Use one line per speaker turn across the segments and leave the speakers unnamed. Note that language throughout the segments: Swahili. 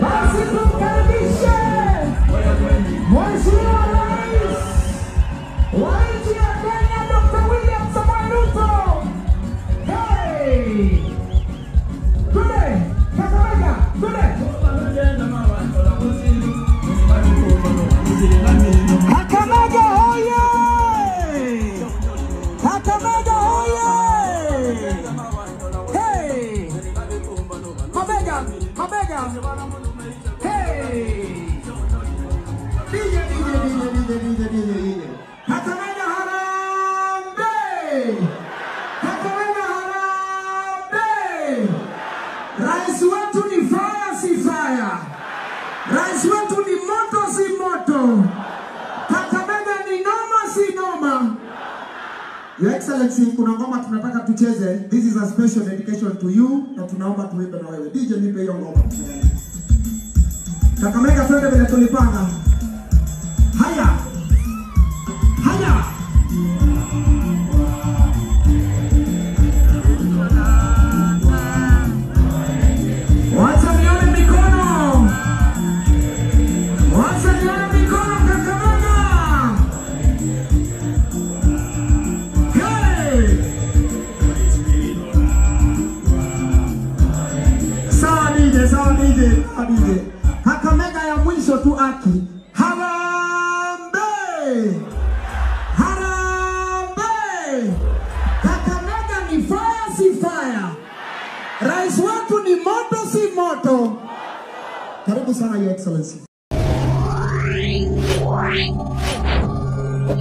Basi tumkaribishe Mheshimiwa Rais wa nchi ya Kenya Dr. William Samoei Ruto. Hey! Today, Kakamega, today. Kakamega hoye! Kakamega hoye! Hey! Mabega! Hey! DJ. Kakamega harambe! Kakamega harambe! Rais wetu ni fire si fire. Rais wetu ni moto si moto. Kakamega ni noma si noma. Your Excellency, kuna ngoma tunataka tucheze. This is a special dedication to you na tunaomba tuimbe na wewe. DJ nipe hiyo ngoma. Kakamega twende vile tulipanga. Haya. Wacha nione mikono Kakamega. Hey! Sawa DJ. Kakamega ya mwisho tu aki. Harambe! Kakamega ni fire si fire. Rais wetu ni moto si moto. Karibu sana Your Excellency.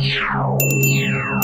Yeah.